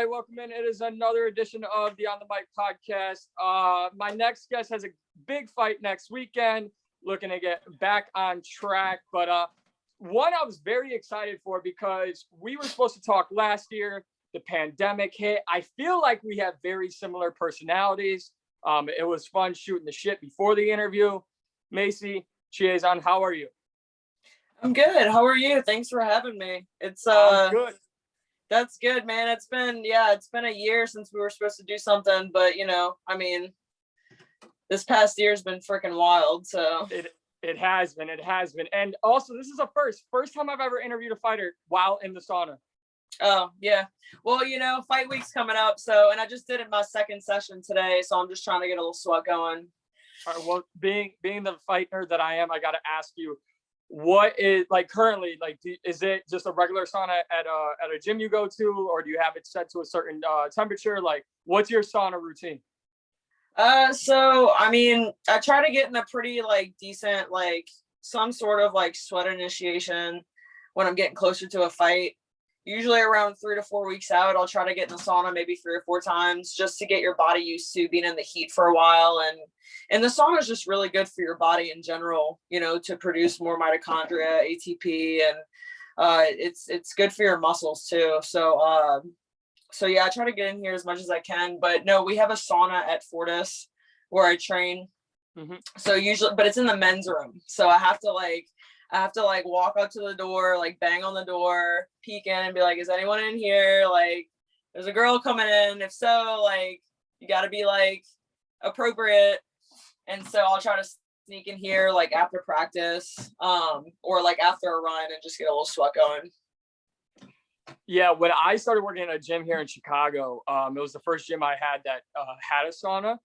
right, welcome in. It is another edition of the On the Mic podcast. My next guest has a big fight next weekend, looking to get back on track. But one I was very excited for because we were supposed to talk last year. The pandemic hit. I feel like we have very similar personalities. It was fun shooting the shit before the interview. Macy Chiasson, how are you? I'm good. How are you? Thanks for having me. I'm good. That's good, man. It's been a year since we were supposed to do something, but this past year's been freaking wild. So it has been. And also, this is a first time I've ever interviewed a fighter while in the sauna. Oh yeah. Well, fight week's coming up. So, and I just did my second session today. So I'm just trying to get a little sweat going. All right, well, being the fight nerd that I am, I got to ask you, what is currently is it just a regular sauna at a gym you go to, or do you have it set to a certain temperature? What's your sauna routine? So I try to get in a pretty decent some sort of sweat initiation when I'm getting closer to a fight. Usually around 3 to 4 weeks out, I'll try to get in the sauna maybe 3 or 4 times just to get your body used to being in the heat for a while. And the sauna is just really good for your body in general, to produce more mitochondria, ATP, and it's good for your muscles too. So yeah, I try to get in here as much as I can. But no, we have a sauna at Fortis where I train. Mm-hmm. So usually, but it's in the men's room. So I have to walk up to the door, bang on the door, peek in and be like, is anyone in here? There's a girl coming in. If so, you got to be appropriate. And so I'll try to sneak in here after practice or after a run and just get a little sweat going. Yeah, when I started working at a gym here in Chicago, it was the first gym I had that had a sauna.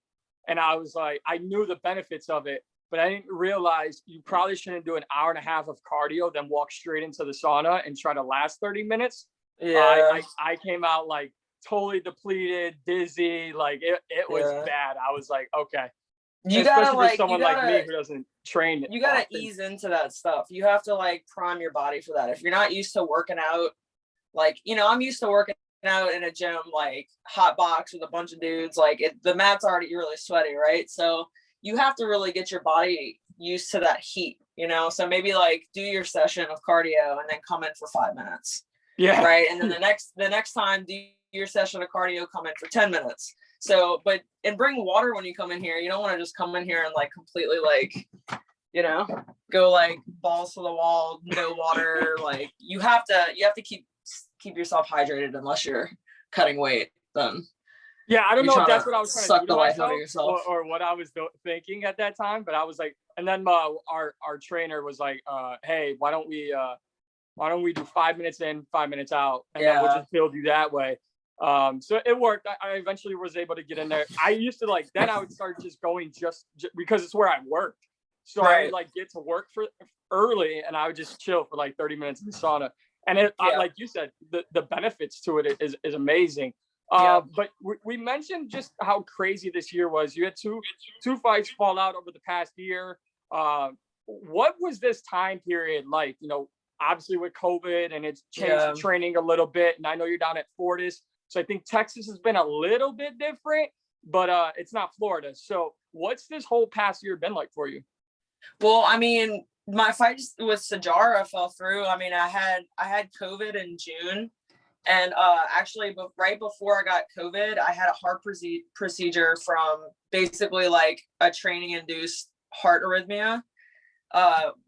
And I was I knew the benefits of it. But I didn't realize you probably shouldn't do an hour and a half of cardio, then walk straight into the sauna and try to last 30 minutes. Yeah. I came out totally depleted, dizzy. It was bad. I was okay. You gotta for someone like me who doesn't train. You gotta ease into that stuff. You have to prime your body for that. If you're not used to working out, I'm used to working out in a gym, hot box with a bunch of dudes. The mat's already really sweaty, right? So you have to really get your body used to that heat, so maybe do your session of cardio and then come in for 5 minutes. Yeah. Right. And then the next time do your session of cardio, come in for 10 minutes. So, and bring water when you come in here. You don't want to just come in here and completely go balls to the wall, no water. You have to keep yourself hydrated unless you're cutting weight then. Yeah, I don't know if that's what I was trying to do to myself or what I was thinking at that time, but I was and then our trainer was hey, why don't we do 5 minutes in, 5 minutes out, and then we'll just build you that way. So it worked. I eventually was able to get in there. I used to then I would start just going just because it's where I worked. So right. I would get to work for early, and I would just chill for 30 minutes in the sauna. And like you said, the benefits to it is amazing. But we mentioned just how crazy this year was. You had two fights fall out over the past year. What was this time period like? Obviously with COVID, and it's changed the training a little bit. And I know you're down at Fortis, so I think Texas has been a little bit different, but it's not Florida. So what's this whole past year been like for you? Well, my fight with Sajara fell through. I had COVID in June. And actually, right before I got COVID, I had a heart procedure from basically a training-induced heart arrhythmia,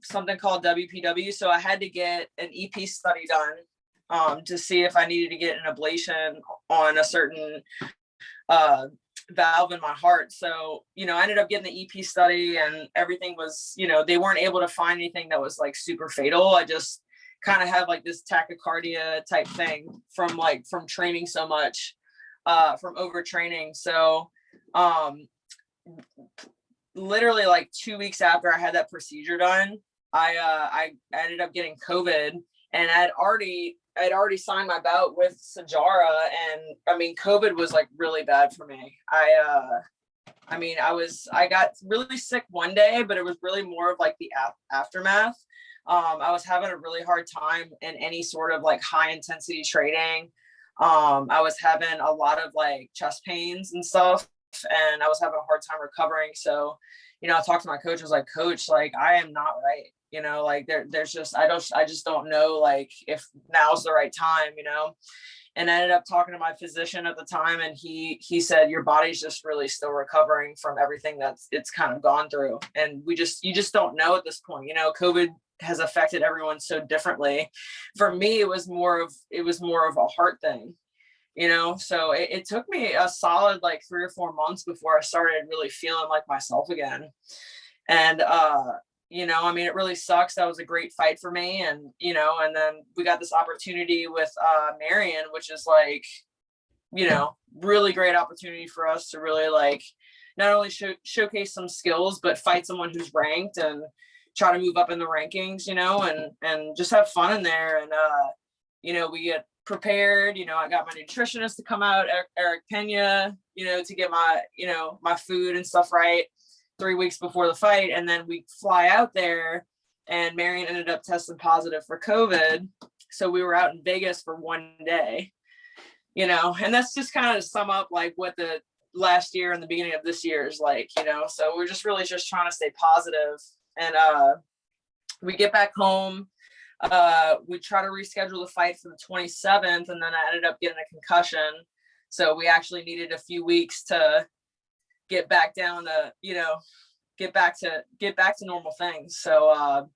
something called WPW. So I had to get an EP study done to see if I needed to get an ablation on a certain valve in my heart. So, I ended up getting the EP study, and everything was, they weren't able to find anything that was super fatal. I just kind of have this tachycardia type thing from training so much, from overtraining. So literally 2 weeks after I had that procedure done, I ended up getting COVID, and I'd already signed my bout with Sajara, and COVID was really bad for me. I got really sick one day, but it was really more of the aftermath. I was having a really hard time in any sort of high intensity training. I was having a lot of like chest pains and stuff, and I was having a hard time recovering. So, I talked to my coach. I was like, Coach, like, I am not right. Like there's just, I just don't know, like, if now's the right time, and I ended up talking to my physician at the time, and he said, your body's just really still recovering from everything it's kind of gone through. And you just don't know at this point. COVID has affected everyone so differently. For me, it was more of a heart thing, so it took me a solid like 3 or 4 months before I started really feeling like myself again. And it really sucks. That was a great fight for me. And, and then we got this opportunity with Marion, which is like, really great opportunity for us to really like not only showcase some skills, but fight someone who's ranked and try to move up in the rankings, and just have fun in there. And, we get prepared. I got my nutritionist to come out, Eric Pena, to get my, my food and stuff right 3 weeks before the fight. And then we fly out there, and Marion ended up testing positive for COVID. So we were out in Vegas for 1 day, and that's just kind of to sum up like what the last year and the beginning of this year is like, so we're just really just trying to stay positive. And we get back home. We try to reschedule the fight for the 27th, and then I ended up getting a concussion. So we actually needed a few weeks to get back down to, get back to normal things. So,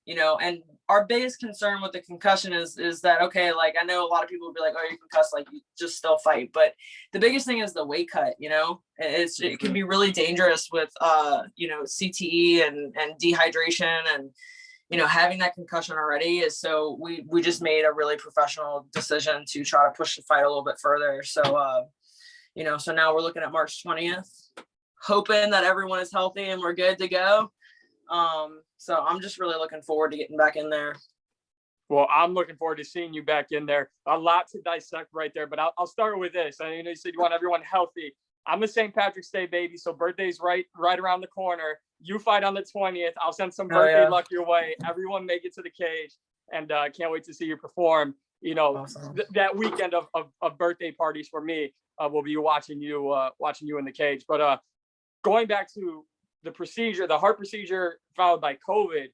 and our biggest concern with the concussion is that, okay, like, I know a lot of people will be like, oh, you're concussed, like, you just still fight. But the biggest thing is the weight cut, it can be really dangerous with, CTE and dehydration and, having that concussion already is. So we just made a really professional decision to try to push the fight a little bit further. So, so now we're looking at March 20th, hoping that everyone is healthy and we're good to go. So I'm just really looking forward to getting back in there. Well, I'm looking forward to seeing you back in there. A lot to dissect right there, but I'll start with this. I know you said you want everyone healthy. I'm a St. Patrick's Day baby, so birthday's right around the corner. You fight on the 20th. I'll send some birthday luck your way. Everyone make it to the cage, and can't wait to see you perform. Awesome. That weekend of birthday parties for me, we'll be watching you in the cage. But going back to the procedure, the heart procedure followed by COVID.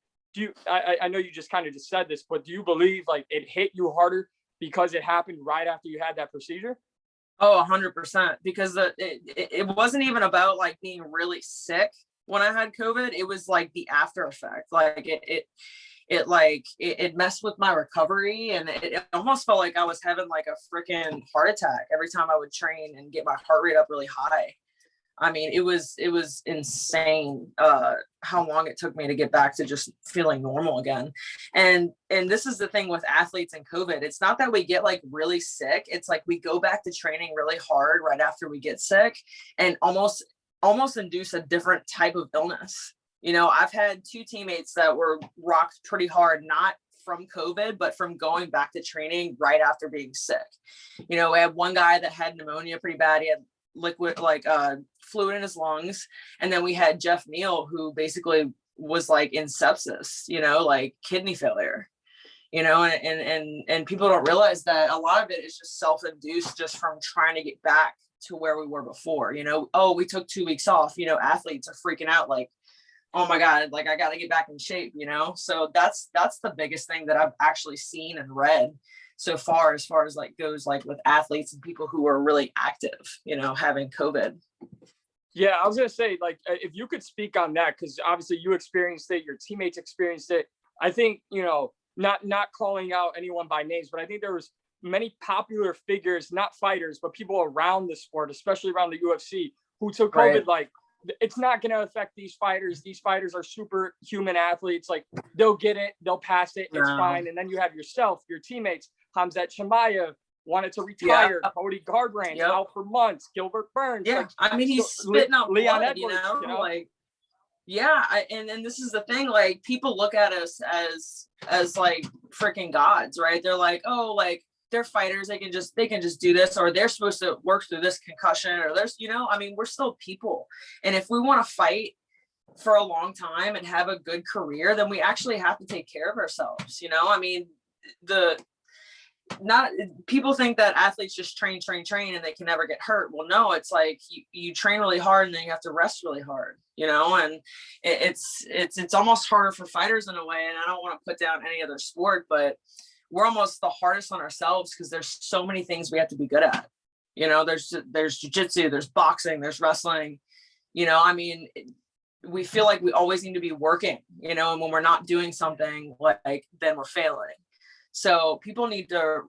I know you just kind of just said this, but do you believe like it hit you harder because it happened right after you had that procedure? Oh, 100%. Because it wasn't even about like being really sick when I had COVID. It was like the after effect. Like it messed with my recovery, and it almost felt like I was having like a freaking heart attack every time I would train and get my heart rate up really high. I mean, it was insane how long it took me to get back to just feeling normal again. And this is the thing with athletes and COVID. It's not that we get like really sick. It's like we go back to training really hard right after we get sick and almost induce a different type of illness. I've had 2 teammates that were rocked pretty hard, not from COVID, but from going back to training right after being sick. We had one guy that had pneumonia pretty bad. He had liquid fluid in his lungs, and then we had Jeff Neal, who basically was like in sepsis, like kidney failure, and people don't realize that a lot of it is just self-induced, just from trying to get back to where we were before. Oh, we took 2 weeks off. Athletes are freaking out like, oh my God, like I got to get back in shape. So that's the biggest thing that I've actually seen and read so far, as like goes like with athletes and people who are really active, having COVID. Yeah, I was going to say, like, if you could speak on that, because obviously you experienced it, your teammates experienced it. I think, not calling out anyone by names, but I think there was many popular figures, not fighters, but people around the sport, especially around the UFC, who took COVID. Right. Like, it's not going to affect these fighters. These fighters are superhuman athletes. Like, they'll get it, they'll pass it, it's fine. And then you have yourself, your teammates, Hamzat Chimaev wanted to retire. Yeah. Cody Garbrandt out for months. Gilbert Burns. Yeah, I mean, he's spitting out Leon blood, Edwards, like, yeah. And this is the thing, like, people look at us as like freaking gods, right? They're like, oh, like, they're fighters. They can just do this, or they're supposed to work through this concussion, or there's, I mean, we're still people. And if we want to fight for a long time and have a good career, then we actually have to take care of ourselves. I mean, not people think that athletes just train and they can never get hurt. Well, no, it's like you train really hard and then you have to rest really hard, and it's almost harder for fighters in a way. And I don't want to put down any other sport, but we're almost the hardest on ourselves because there's so many things we have to be good at. There's jiu-jitsu, there's boxing, there's wrestling. We feel like we always need to be working, and when we're not doing something, like, then we're failing. So people need to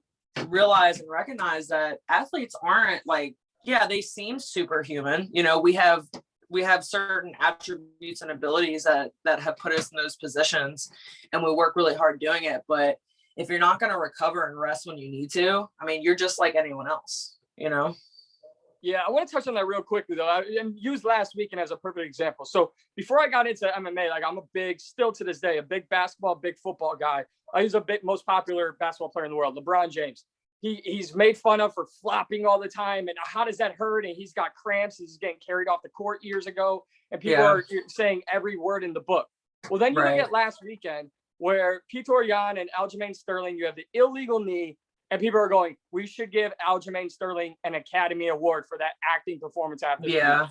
realize and recognize that athletes aren't like, yeah, they seem superhuman. We have certain attributes and abilities that have put us in those positions, and we work really hard doing it. But if you're not going to recover and rest when you need to, you're just like anyone else, Yeah, I want to touch on that real quickly, though, and use last weekend as a perfect example. So before I got into MMA, like, I'm still to this day, a big basketball, big football guy. He's a most popular basketball player in the world, LeBron James. He's made fun of for flopping all the time. And how does that hurt? And he's got cramps. He's getting carried off the court years ago. And people are saying every word in the book. Well, then you look at last weekend where Peter Yan and Aljamain Sterling, you have the illegal knee. And people are going, we should give Aljamain Sterling an Academy Award for that acting performance after the knee.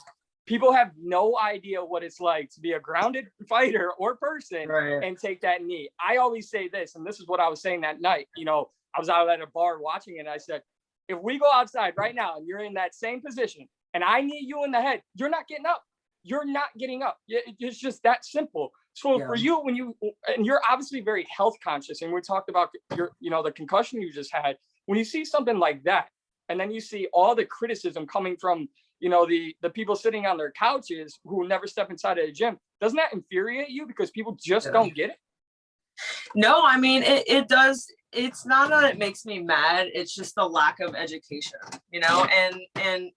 People have no idea what it's like to be a grounded fighter or person and take that knee. I always say this, and this is what I was saying that night. I was out at a bar watching it, and I said, if we go outside right now and you're in that same position and I knee you in the head, you're not getting up. You're not getting up. It's just that simple. So for you, and you're obviously very health conscious, and we talked about the concussion you just had. When you see something like that, and then you see all the criticism coming from the people sitting on their couches who never step inside of a gym, doesn't that infuriate you because people just don't get it? No, it does. It's not that it makes me mad. It's just the lack of education, and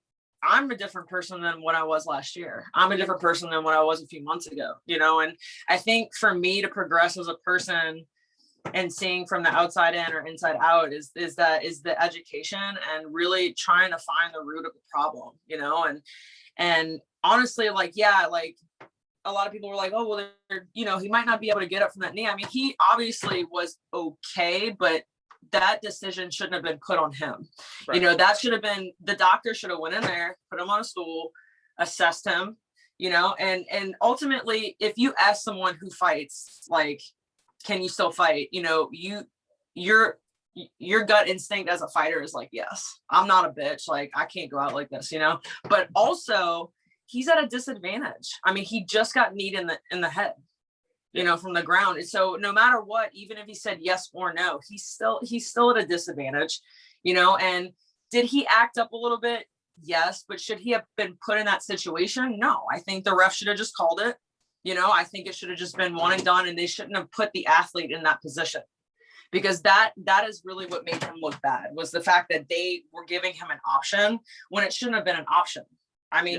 I'm a different person than what I was last year. I'm a different person than what I was a few months ago, and I think for me to progress as a person and seeing from the outside in or inside out is the education and really trying to find the root of the problem, and honestly, like a lot of people were like, oh, well, he might not be able to get up from that knee. He obviously was okay, but that decision shouldn't have been put on him. That should have been, the doctor should have went in there, put him on a stool, assessed him, and ultimately, if you ask someone who fights, like, can you still fight? Your gut instinct as a fighter is like, yes, I'm not a bitch. Like, I can't go out like this, but also he's at a disadvantage. He just got kneed in the head, from the ground. And so no matter what, even if he said yes or no, he's still at a disadvantage, and did he act up a little bit? Yes. But should he have been put in that situation? No, I think the ref should have just called it. I think it should have just been one and done, and they shouldn't have put the athlete in that position, because that is really what made him look bad, was the fact that they were giving him an option when it shouldn't have been an option.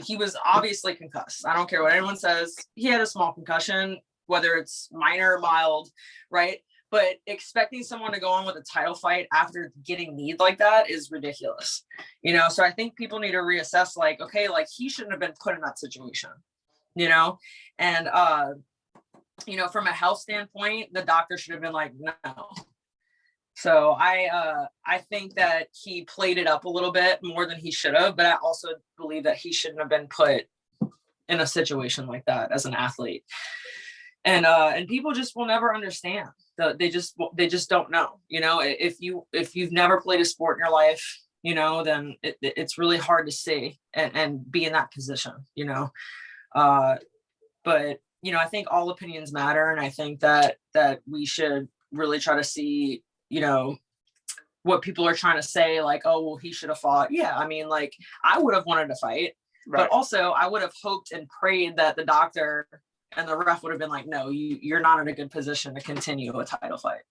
He was obviously concussed. I don't care what anyone says. He had a small concussion, whether it's minor or mild, right? But expecting someone to go on with a title fight after getting kneed like that is ridiculous. So I think people need to reassess, like, okay, like, he shouldn't have been put in that situation, and from a health standpoint, the doctor should have been like, no. So I think that he played it up a little bit more than he should have, but I also believe that he shouldn't have been put in a situation like that as an athlete. And people just will never understand. They just don't know. If you've never played a sport in your life, then it's really hard to see and be in that position. But I think all opinions matter, and I think that we should really try to see, what people are trying to say, like, oh, well, he should have fought. Yeah, I would have wanted to fight, but also I would have hoped and prayed that the doctor and the ref would have been like, no, you're not in a good position to continue a title fight.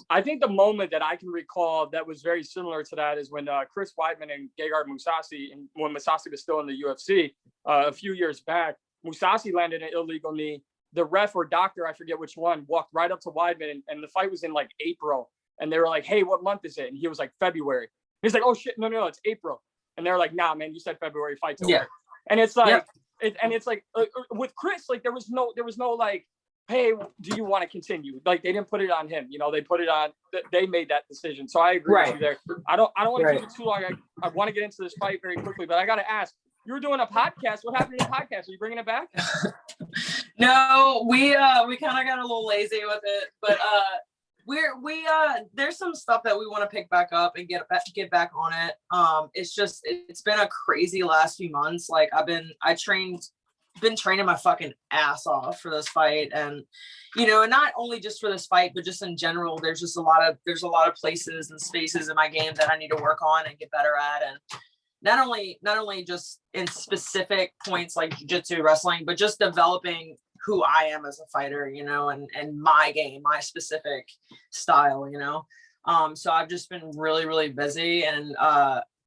I think the moment that I can recall that was very similar to that is when Chris Weidman and Gegard Mousasi, and when Mousasi was still in the UFC a few years back, Mousasi landed an illegal knee. The ref or doctor, I forget which one, walked right up to Weidman, and the fight was in like April. And they were like, hey, what month is it? And he was like, February. He's like, oh shit, no, it's April. And they're like, nah, man, you said February, fight's over. And it's like, with Chris, like there was no like, hey, do you want to continue? Like, they didn't put it on him, they put it on, they made that decision. So I agree with you there. I don't want to keep it too long. I want to get into this fight very quickly, but I got to ask, you were doing a podcast. What happened to the podcast? Are you bringing it back? No, we kind of got a little lazy with it, but there's some stuff that we want to pick back up and get back on it. It's been a crazy last few months. Like been training my fucking ass off for this fight, and and not only just for this fight, but just in general, there's a lot of places and spaces in my game that I need to work on and get better at. And not only just in specific points like jiu-jitsu, wrestling, but just developing who I am as a fighter, and my game, my specific style, so I've just been really, really busy, and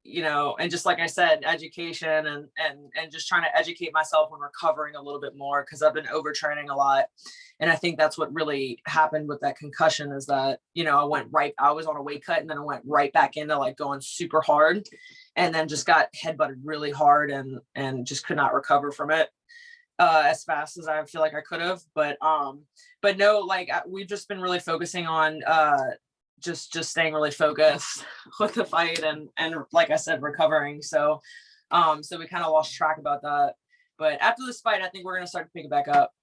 and just like I said, education and just trying to educate myself on recovering a little bit more, because I've been overtraining a lot. And I think that's what really happened with that concussion, is that, I was on a weight cut, and then I went right back into like going super hard, and then just got headbutted really hard and just could not recover from it as fast as I feel like I could have. But no, like we've just been really focusing on just staying really focused with the fight, and like I said, recovering. So we kind of lost track about that. But after this fight, I think we're gonna start to pick it back up.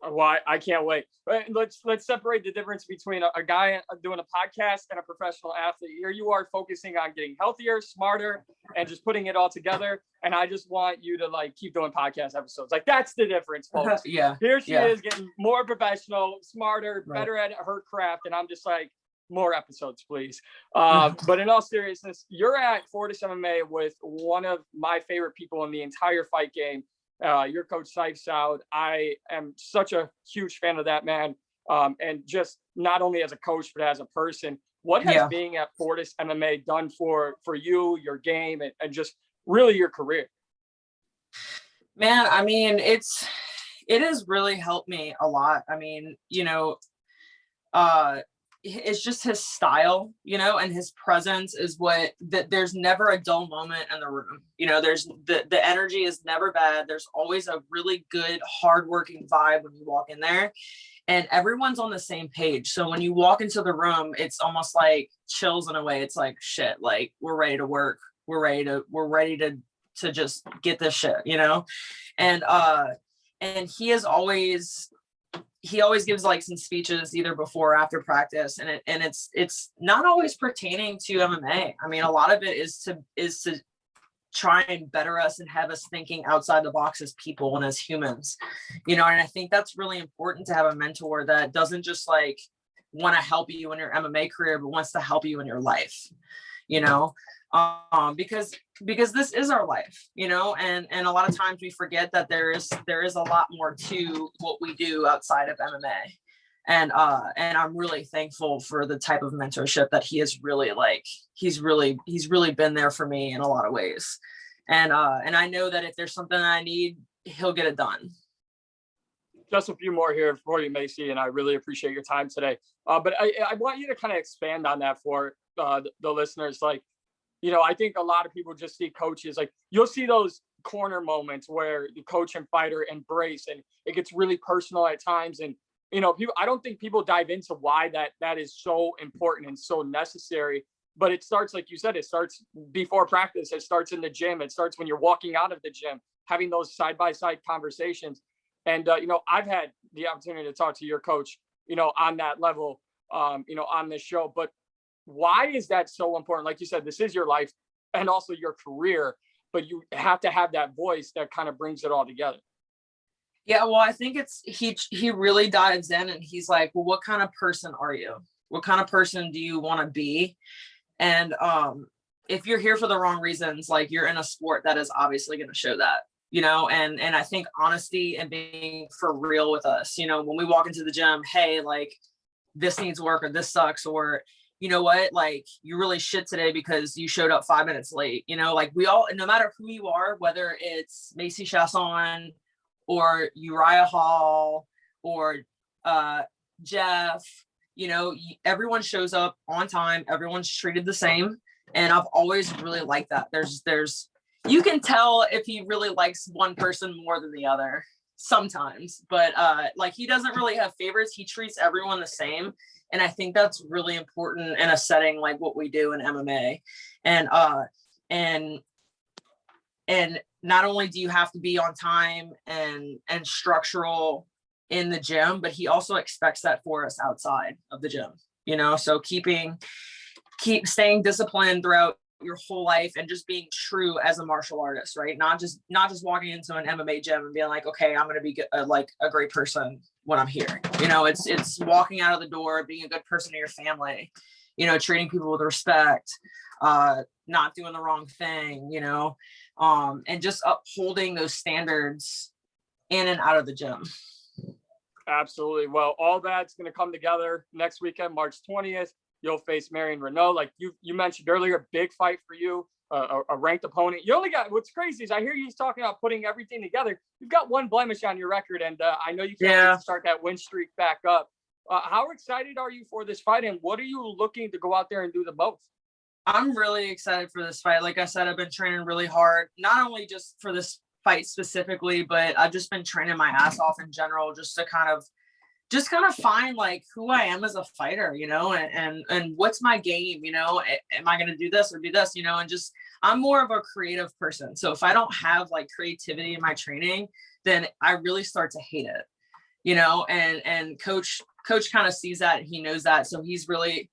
Well, I can't wait. Let's separate the difference between a guy doing a podcast and a professional athlete. Here you are focusing on getting healthier, smarter, and just putting it all together. And I just want you to like keep doing podcast episodes. Like, that's the difference, folks. Yeah. Here she is getting more professional, smarter, better at her craft. And I'm just like, more episodes, please. But in all seriousness, you're at Fortis MMA with one of my favorite people in the entire fight game. Your coach, Saif Saud. I am such a huge fan of that man. And just not only as a coach, but as a person. What has being at Fortis MMA done for you, your game, and just really your career? Man, I mean, it has really helped me a lot. I mean, it's just his style, and his presence is that there's never a dull moment in the room. There's the energy is never bad. There's always a really good, hardworking vibe when you walk in there, and everyone's on the same page. So when you walk into the room, it's almost like chills in a way. It's like, shit, like we're ready to work. We're ready to just get this shit, and he always gives like some speeches either before or after practice, and it's not always pertaining to MMA. I mean, a lot of it is to try and better us and have us thinking outside the box as people and as humans, and I think that's really important, to have a mentor that doesn't just like want to help you in your MMA career, but wants to help you in your life, because this is our life, and a lot of times we forget that there is a lot more to what we do outside of MMA. And I'm really thankful for the type of mentorship that he is really like, he's really been there for me in a lot of ways. And I know that if there's something I need, he'll get it done. Just a few more here for you, Macy, and I really appreciate your time today. But I want you to kind of expand on that for the listeners. Like, I think a lot of people just see coaches, like you'll see those corner moments where the coach and fighter embrace, and it gets really personal at times. And, people, I don't think people dive into why that is so important and so necessary. But it starts, like you said, it starts before practice. It starts in the gym. It starts when you're walking out of the gym, having those side-by-side conversations. And, I've had the opportunity to talk to your coach, on that level, on this show. But why is that so important? Like you said, this is your life and also your career, but you have to have that voice that kind of brings it all together. Yeah, well, I think he really dives in, and he's like, well, what kind of person are you? What kind of person do you want to be? And if you're here for the wrong reasons, like you're in a sport that is obviously going to show that, and I think honesty and being for real with us, when we walk into the gym, hey, like this needs work, or this sucks, or you know what, like you really shit today because you showed up 5 minutes late, like we all, no matter who you are, whether it's Macy Chiasson or Uriah Hall or Jeff, everyone shows up on time, everyone's treated the same. And I've always really liked that. There's you can tell if he really likes one person more than the other. sometimes, but like he doesn't really have favorites. He treats everyone the same. And I think that's really important in a setting like what we do in MMA. And and not only do you have to be on time and structural in the gym, but he also expects that for us outside of the gym, you know? So keep staying disciplined throughout your whole life and just being true as a martial artist, right? Not just walking into an MMA gym and being like, okay, I'm going to be like a great person when I'm here. You know, it's walking out of the door, being a good person to your family, you know, treating people with respect, not doing the wrong thing, you know, and just upholding those standards in and out of the gym. Absolutely. Well, all that's going to come together next weekend, March 20th. You'll face Marion Reneau. Like you mentioned earlier, big fight for you, a ranked opponent. You only got, what's crazy is I hear you talking about putting everything together. You've got one blemish on your record, and I know you can't wait to start that win streak back up. How excited are you for this fight, and what are you looking to go out there and do the most? I'm really excited for this fight. Like I said, I've been training really hard, not only just for this fight specifically, but I've just been training my ass off in general, just to kind of find like who I am as a fighter, you know, and what's my game, you know, am I going to do this or do this, you know, and just, I'm more of a creative person. So if I don't have like creativity in my training, then I really start to hate it, you know, and coach kind of sees that, and he knows that. So he's really,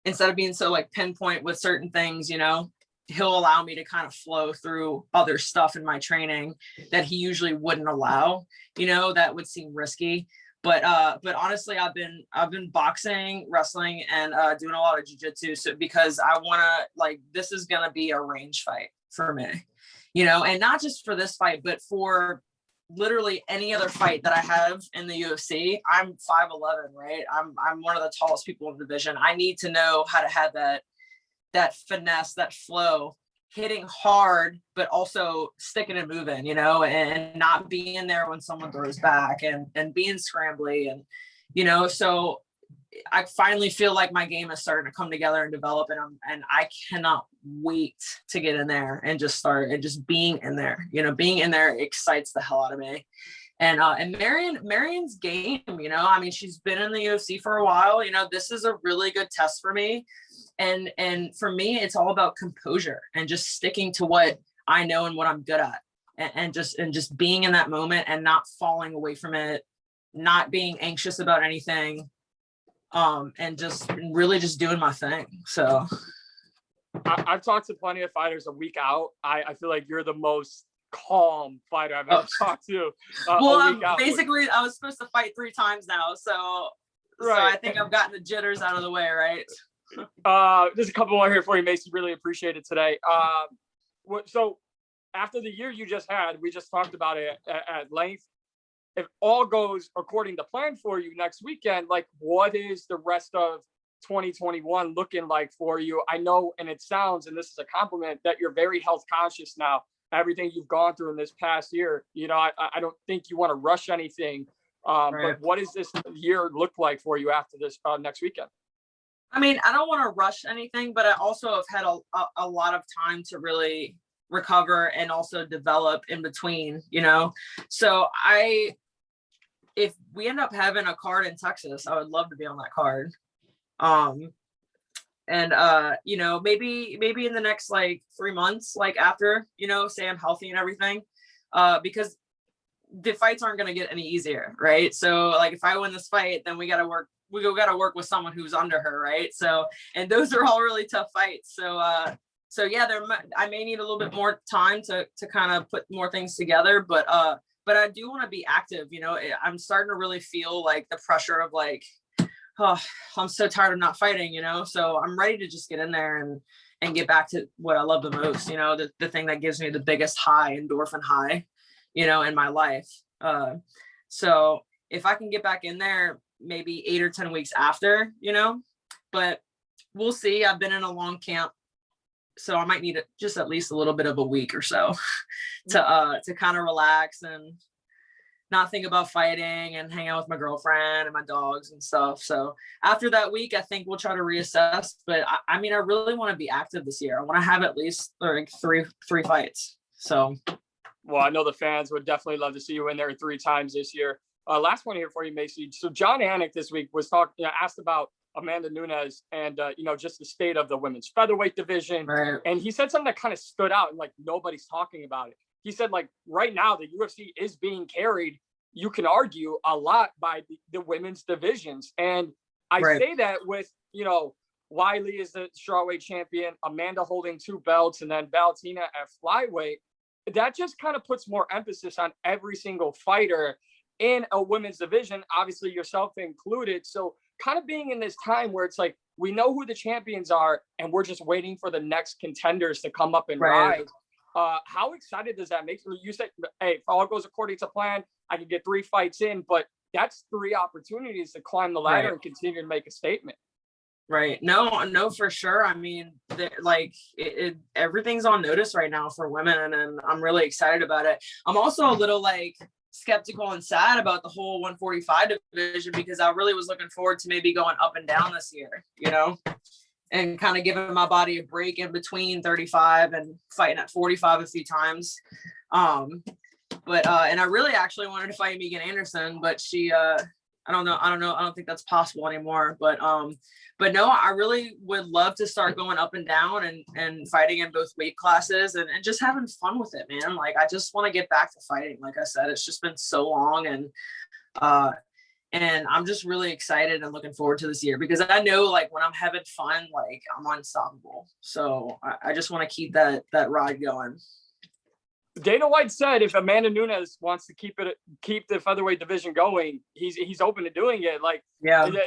instead of being so like pinpoint with certain things, you know, he'll allow me to kind of flow through other stuff in my training that he usually wouldn't allow, you know, that would seem risky. But honestly, I've been boxing, wrestling, and doing a lot of jiu-jitsu. So because I want to, like, this is going to be a range fight for me, you know, and not just for this fight, but for literally any other fight that I have in the UFC. I'm 5'11", right? I'm one of the tallest people in the division. I need to know how to have that finesse, that flow, hitting hard, but also sticking and moving, you know, and not being there when someone throws back, and being scrambly, and, you know, so I finally feel like my game is starting to come together and develop, and I cannot wait to get in there and just start, and just being in there, you know, being in there excites the hell out of me. And Marion's game, you know, I mean, she's been in the UFC for a while, you know, this is a really good test for me. And for me, it's all about composure and just sticking to what I know and what I'm good at, and just being in that moment and not falling away from it, not being anxious about anything, and just really just doing my thing. So I've talked to plenty of fighters a week out. I feel like you're the most calm fighter I've ever talked to. Well, basically, I was supposed to fight 3 times now, so I think I've gotten the jitters out of the way, right? There's a couple more here for you, Macy. Really appreciate it today. So after the year you just had, we just talked about it at length. If all goes according to plan for you next weekend, like, what is the rest of 2021 looking like for you? I know, and it sounds, and this is a compliment, that you're very health conscious now. Everything you've gone through in this past year, you know, I don't think you want to rush anything. Right. But what does this year look like for you after this next weekend? I mean, I don't want to rush anything, but I also have had a lot of time to really recover and also develop in between, you know? So if we end up having a card in Texas, I would love to be on that card. You know, maybe in the next like 3 months, like after, you know, say I'm healthy and everything, because the fights aren't going to get any easier. Right. So like, if I win this fight, then we got to work with someone who's under her. Right. So, and those are all really tough fights. So yeah, I may need a little bit more time to kind of put more things together, but I do want to be active. You know, I'm starting to really feel like the pressure of like, oh, I'm so tired of not fighting, you know? So I'm ready to just get in there and get back to what I love the most, you know, the thing that gives me the biggest high, endorphin high, you know, in my life. So if I can get back in there, maybe 8 or 10 weeks after, you know, but we'll see. I've been in a long camp, so I might need just at least a little bit of a week or so to kind of relax and not think about fighting and hang out with my girlfriend and my dogs and stuff. So after that week, I think we'll try to reassess. But I mean, I really want to be active this year. I want to have at least like three fights. So Well, I know the fans would definitely love to see you in there 3 times this year. Last one here for you, Macy. So John Anik this week was asked about Amanda Nunes and, just the state of the women's featherweight division. Right. And he said something that kind of stood out and like nobody's talking about it. He said, like, right now the UFC is being carried, you can argue, a lot by the women's divisions. And I say that with, Wiley is the strawweight champion, Amanda holding 2 belts, and then Valentina at flyweight. That just kind of puts more emphasis on every single fighter in a women's division, obviously yourself included. So kind of being in this time where it's like, we know who the champions are and we're just waiting for the next contenders to come up and rise. How excited does that make you? You said, hey, if all goes according to plan, I can get 3 fights in, but that's 3 opportunities to climb the ladder and continue to make a statement. Right. No, for sure. I mean, everything's on notice right now for women, and I'm really excited about it. I'm also a little skeptical and sad about the whole 145 division because I really was looking forward to maybe going up and down this year, and kind of giving my body a break in between 35 and fighting at 45 a few times. But I really actually wanted to fight Megan Anderson, but she, I don't know. I don't think that's possible anymore. But no, I really would love to start going up and down and fighting in both weight classes and just having fun with it, man. Like, I just want to get back to fighting. Like I said, it's just been so long, and I'm just really excited and looking forward to this year because I know, like, when I'm having fun, like, I'm unstoppable. So I just want to keep that ride going. Dana White said if Amanda Nunes wants to keep the featherweight division going, he's open to doing it. Like,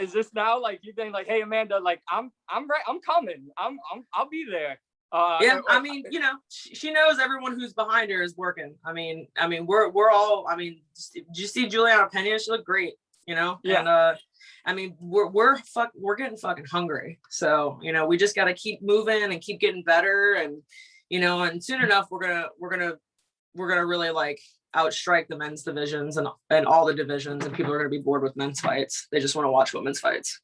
is this now like you think like, hey Amanda, like I'm right, I'm coming, I'll be there. I mean, she knows everyone who's behind her is working. I mean, we're all. I mean, did you see Juliana Pena? She looked great, Yeah. And I mean, we're getting fucking hungry. So we just got to keep moving and keep getting better, and and soon enough we're gonna really like outstrike the men's divisions and all the divisions, and people are going to be bored with men's fights. They just want to watch women's fights.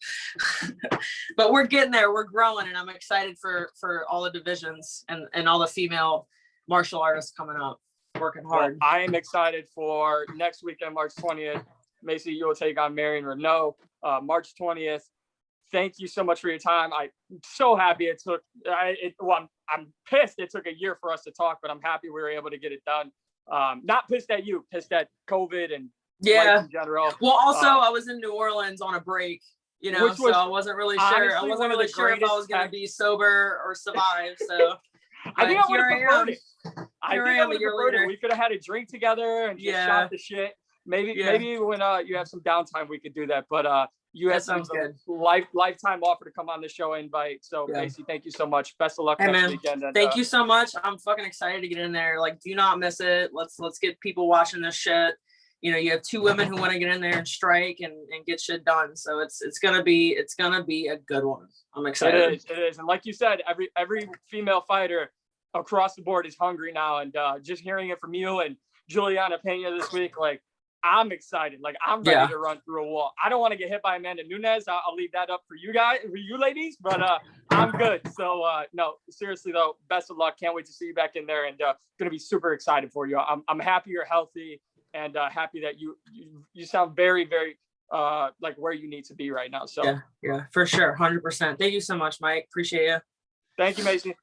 But we're getting there, we're growing, and I'm excited for all the divisions and all the female martial artists coming up, working hard. Well, I am excited for next weekend, March 20th. Macy, you will take on Marion Reneau, March 20th. Thank you so much for your time. I'm so happy I'm pissed it took a year for us to talk, but I'm happy we were able to get it done. Not pissed at you, pissed at COVID and life in general. Well, also I was in New Orleans on a break, so I wasn't really sure. I wasn't really sure if I was going to be sober or survive. So I think I would have preferred it. I think I would have preferred it. We could have had a drink together and just shot the shit. Maybe when you have some downtime, we could do that. But you had some lifetime offer to come on the show invite. So Macy, thank you so much. Best of luck next weekend. And, thank you so much. I'm fucking excited to get in there. Like, do not miss it. Let's get people watching this shit. You have 2 women who want to get in there and strike and get shit done. So it's gonna be a good one. I'm excited. It is. And like you said, every female fighter across the board is hungry now. And just hearing it from you and Juliana Pena this week, like, I'm excited. Like, I'm ready to run through a wall. I don't want to get hit by Amanda Nunes. I'll leave that up for you ladies, but I'm good. So no, seriously though, best of luck. Can't wait to see you back in there, and gonna be super excited for you. I'm happy you're healthy, and happy that you sound very, very like where you need to be right now. So yeah, for sure. 100%. Thank you so much, Mike. Appreciate you. Thank you, Macy.